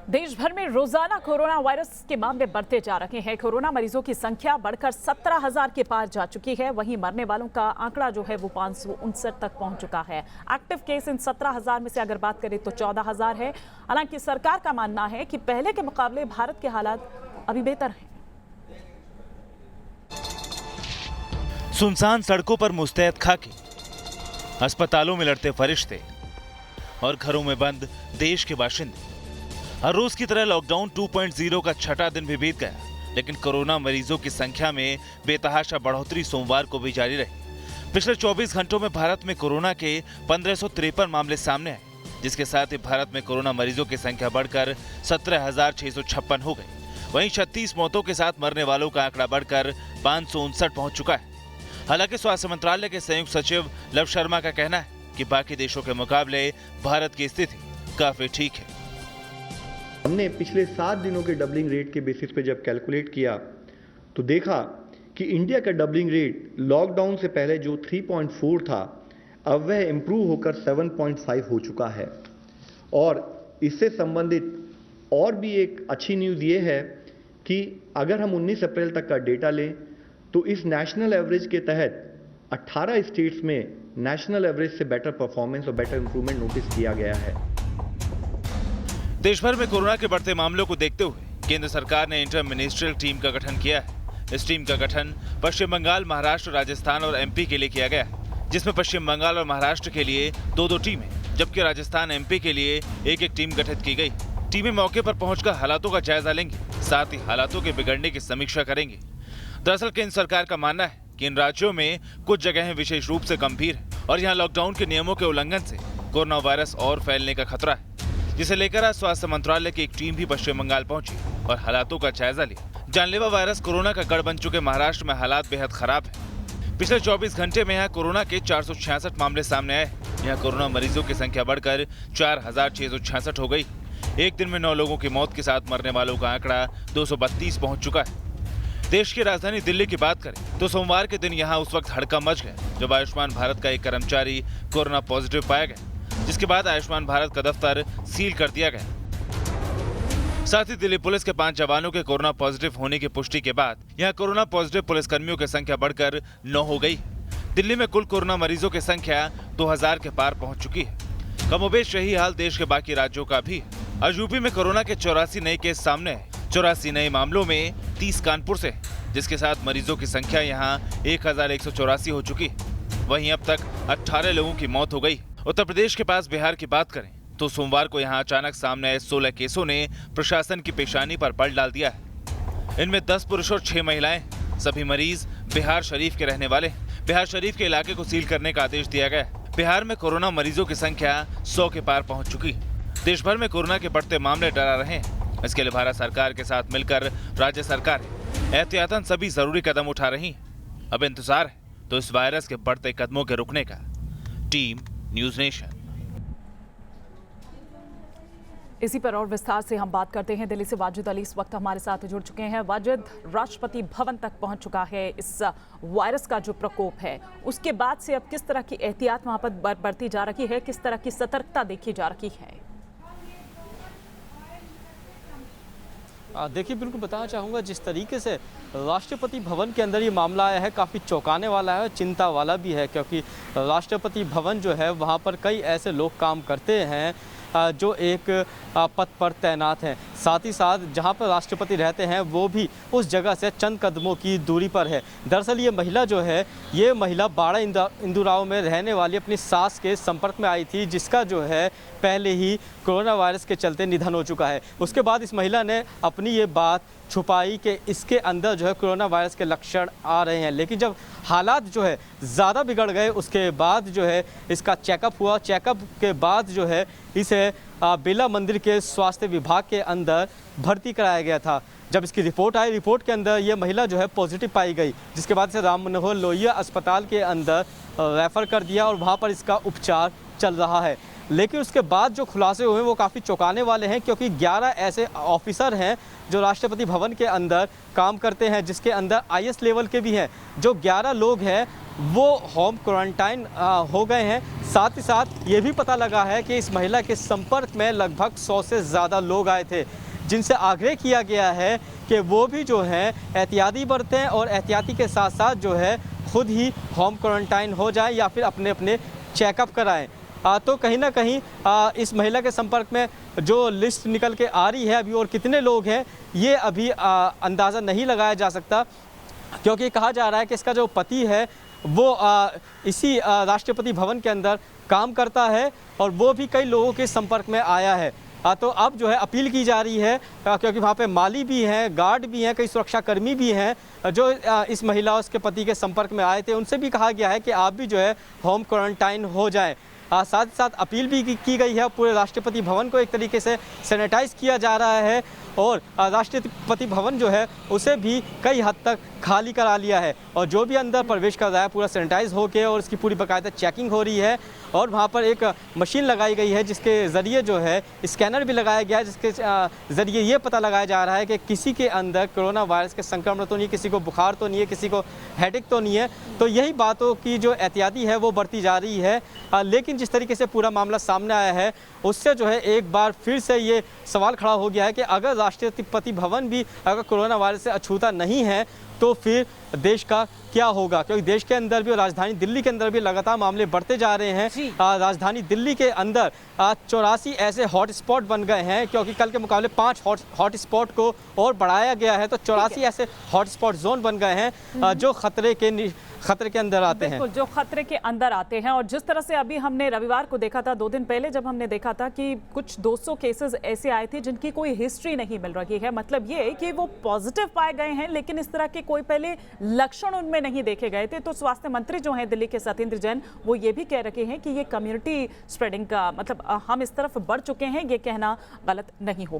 देश भर में रोजाना कोरोना वायरस के मामले बढ़ते जा रहे हैं। कोरोना मरीजों की संख्या बढ़कर 17,000 के पार जा चुकी है। वहीं मरने वालों का आंकड़ा जो है वो 559 तक पहुंच चुका है। एक्टिव केस इन 17,000 में से अगर बात करें तो 14,000 है। हालांकि सरकार का मानना है कि पहले के मुकाबले भारत के हालात अभी बेहतर हैं। सुनसान सड़कों पर मुस्तैद खाकी, अस्पतालों में लड़ते फरिश्ते और घरों में बंद देश के बाशिंदे। हर रोज की तरह लॉकडाउन 2.0 का छठा दिन भी बीत गया, लेकिन कोरोना मरीजों की संख्या में बेतहाशा बढ़ोतरी सोमवार को भी जारी रही। पिछले 24 घंटों में भारत में कोरोना के 1553 मामले सामने आए, जिसके साथ ही भारत में कोरोना मरीजों की संख्या बढ़कर 17,656 हो गई। वहीं 36 मौतों के साथ मरने वालों का आंकड़ा बढ़कर 559 पहुंच चुका है। हालांकि स्वास्थ्य मंत्रालय के संयुक्त सचिव लव शर्मा का कहना है कि बाकी देशों के मुकाबले भारत की स्थिति काफी ठीक है। हमने पिछले 7 दिनों के डबलिंग रेट के बेसिस पे जब कैलकुलेट किया तो देखा कि इंडिया का डबलिंग रेट लॉकडाउन से पहले जो 3.4 था, अब वह इम्प्रूव होकर 7.5 हो चुका है। और इससे संबंधित और भी एक अच्छी न्यूज़ ये है कि अगर हम 19 अप्रैल तक का डेटा लें तो इस नेशनल एवरेज के तहत 18 स्टेट्स में नेशनल एवरेज से बेटर परफॉर्मेंस और बेटर इंप्रूवमेंट नोटिस किया गया है। देश भर में कोरोना के बढ़ते मामलों को देखते हुए केंद्र सरकार ने इंटर मिनिस्ट्रियल टीम का गठन किया है। इस टीम का गठन पश्चिम बंगाल, महाराष्ट्र, राजस्थान और एमपी के लिए किया गया है, जिसमें पश्चिम बंगाल और महाराष्ट्र के लिए 2-2 टीमें, जबकि राजस्थान, एमपी के लिए 1-1 टीम गठित की गई। टीमें मौके पर पहुंचकर हालातों का जायजा लेंगी, साथ ही हालातों के बिगड़ने की समीक्षा करेंगी। दरअसल केंद्र सरकार का मानना है कि इन राज्यों में कुछ जगहें विशेष रूप से गंभीर है और यहाँ लॉकडाउन के नियमों के उल्लंघन से कोरोना वायरस और फैलने का खतरा है, जिसे लेकर आज स्वास्थ्य मंत्रालय की एक टीम भी पश्चिम बंगाल पहुंची और हालातों का जायजा लिया। जानलेवा वायरस कोरोना का गढ़ बन चुके महाराष्ट्र में हालात बेहद खराब है। पिछले 24 घंटे में यहाँ कोरोना के 466 मामले सामने आए। यहाँ कोरोना मरीजों की संख्या बढ़कर 4,666 हो गई। एक दिन में 9 लोगों की मौत के साथ मरने वालों का आंकड़ा 232 पहुंच चुका है। देश की राजधानी दिल्ली की बात करें तो सोमवार के दिन यहाँ उस वक्त हड़कंप मच गया जब आयुष्मान भारत का एक कर्मचारी कोरोना पॉजिटिव पाया गया, जिसके बाद आयुष्मान भारत का दफ्तर सील कर दिया गया। साथ ही दिल्ली पुलिस के 5 जवानों के कोरोना पॉजिटिव होने की पुष्टि के बाद यहाँ कोरोना पॉजिटिव पुलिसकर्मियों की संख्या बढ़कर 9 हो गई। दिल्ली में कुल कोरोना मरीजों की संख्या 2000 के पार पहुंच चुकी है। कमोबेश यही हाल देश के बाकी राज्यों का भी है। आज यूपी में कोरोना के 84 नए केस सामने है। 84 नए मामलों में 30 कानपुर से, जिसके साथ मरीजों की संख्या यहाँ 1184 हो चुकी है। वहीं अब तक 18 लोगों की मौत हो गई। उत्तर प्रदेश के पास बिहार की बात करें तो सोमवार को यहाँ अचानक सामने आए 16 केसों ने प्रशासन की पेशानी पर बल डाल दिया है। इनमें 10 पुरुष और 6 महिलाएं। सभी मरीज बिहार शरीफ के रहने वाले। बिहार शरीफ के इलाके को सील करने का आदेश दिया गया। बिहार में कोरोना मरीजों की संख्या 100 के पार पहुंच चुकी है। देश भर में कोरोना के बढ़ते मामले डरा रहे हैं। इसके लिए भारत सरकार के साथ मिलकर राज्य सरकार एहतियातन सभी जरूरी कदम उठा रही है। अब इंतजार है तो इस वायरस के बढ़ते कदमों के रुकने का। Team news nation. इसी पर और विस्तार से हम बात करते हैं। दिल्ली से वाजिद अली इस वक्त हमारे साथ जुड़ चुके हैं। वाजिद, राष्ट्रपति भवन तक पहुंच चुका है इस वायरस का जो प्रकोप है, उसके बाद से अब किस तरह की एहतियात वहां पर बढ़ती जा रही है, किस तरह की सतर्कता देखी जा रही है? देखिए, बिल्कुल बताना चाहूँगा, जिस तरीके से राष्ट्रपति भवन के अंदर ये मामला आया है काफ़ी चौंकाने वाला है और चिंता वाला भी है, क्योंकि राष्ट्रपति भवन जो है वहाँ पर कई ऐसे लोग काम करते हैं जो एक पद पर तैनात हैं। साथ ही साथ जहां पर राष्ट्रपति रहते हैं वो भी उस जगह से चंद कदमों की दूरी पर है। दरअसल ये महिला जो है, ये महिला बाड़ा इंदुराव में रहने वाली अपनी सास के संपर्क में आई थी, जिसका जो है पहले ही कोरोना वायरस के चलते निधन हो चुका है। उसके बाद इस महिला ने अपनी ये बात छुपाई कि इसके अंदर जो है कोरोना वायरस के लक्षण आ रहे हैं, लेकिन जब हालात जो है ज़्यादा बिगड़ गए उसके बाद जो है इसका चेकअप हुआ। चेकअप के बाद जो है इसे बिरला मंदिर के स्वास्थ्य विभाग के अंदर भर्ती कराया गया था। जब इसकी रिपोर्ट आई, रिपोर्ट के अंदर ये महिला जो है पॉजिटिव पाई गई, जिसके बाद से राम मनोहर लोहिया अस्पताल के अंदर रेफ़र कर दिया और वहाँ पर इसका उपचार चल रहा है। लेकिन उसके बाद जो खुलासे हुए वो काफ़ी चौंकाने वाले हैं, क्योंकि 11 ऐसे ऑफिसर हैं जो राष्ट्रपति भवन के अंदर काम करते हैं, जिसके अंदर IS लेवल के भी हैं। जो 11 लोग हैं वो होम क्वारंटाइन हो गए हैं। साथ ही साथ ये भी पता लगा है कि इस महिला के संपर्क में लगभग 100 से ज़्यादा लोग आए थे, जिनसे आग्रह किया गया है कि वो भी जो है एहतियाती बरतें और एहतियाती के साथ साथ जो है खुद ही होम क्वारंटाइन हो जाए या फिर अपने अपने चेकअप कराएं। तो कहीं ना कहीं इस महिला के संपर्क में जो लिस्ट निकल के आ रही है अभी और कितने लोग हैं ये अभी अंदाज़ा नहीं लगाया जा सकता, क्योंकि कहा जा रहा है कि इसका जो पति है वो इसी राष्ट्रपति भवन के अंदर काम करता है और वो भी कई लोगों के संपर्क में आया है। तो अब जो है अपील की जा रही है, क्योंकि वहाँ पे माली भी हैं, गार्ड भी हैं, कई सुरक्षाकर्मी भी हैं जो इस महिला और उसके पति के संपर्क में आए थे, उनसे भी कहा गया है कि आप भी जो है होम क्वारंटाइन हो जाएं। साथ ही साथ अपील भी की गई है, पूरे राष्ट्रपति भवन को एक तरीके से सैनिटाइज किया जा रहा है और राष्ट्रपति भवन जो है उसे भी कई हद तक खाली करा लिया है और जो भी अंदर प्रवेश कर रहा है पूरा सैनिटाइज होके और इसकी पूरी बाकायदा चेकिंग हो रही है और वहाँ पर एक मशीन लगाई गई है जिसके ज़रिए जो है स्कैनर भी लगाया गया है, जिसके ज़रिए ये पता लगाया जा रहा है कि किसी के अंदर कोरोना वायरस के संक्रमण तो नहीं, किसी को बुखार तो नहीं है, किसी को हेडेक तो नहीं है। तो यही बातों की जो एहतियाती है वो बढ़ती जा रही है। लेकिन जिस तरीके से पूरा मामला सामने आया है उससे जो है एक बार फिर से ये सवाल खड़ा हो गया है कि अगर राष्ट्रपति भवन भी अगर कोरोना वायरस से अछूता नहीं है तो फिर देश का क्या होगा, क्योंकि देश के अंदर भी और राजधानी दिल्ली के अंदर भी लगातार मामले बढ़ते जा रहे हैं। राजधानी दिल्ली के अंदर 84 ऐसे हॉटस्पॉट बन गए हैं, क्योंकि कल के मुकाबले 5 हॉटस्पॉट को और बढ़ाया गया है, तो 84 ऐसे हॉटस्पॉट जोन बन गए हैं जो खतरे के अंदर आते हैं, जो खतरे के अंदर आते हैं। और जिस तरह से अभी हमने रविवार को देखा था, 2 दिन पहले जब हमने देखा था कि कुछ 200 केसेस ऐसे आए थे जिनकी कोई हिस्ट्री नहीं मिल रही है, मतलब ये कि वो पॉजिटिव पाए गए हैं लेकिन इस तरह के कोई पहले लक्षण उनमें नहीं देखे गए थे। तो स्वास्थ्य मंत्री जो हैं दिल्ली के सत्येंद्र जैन, वो ये भी कह रहे हैं कि ये कम्युनिटी स्प्रेडिंग का मतलब हम इस तरफ बढ़ चुके हैं, ये कहना गलत नहीं होगा।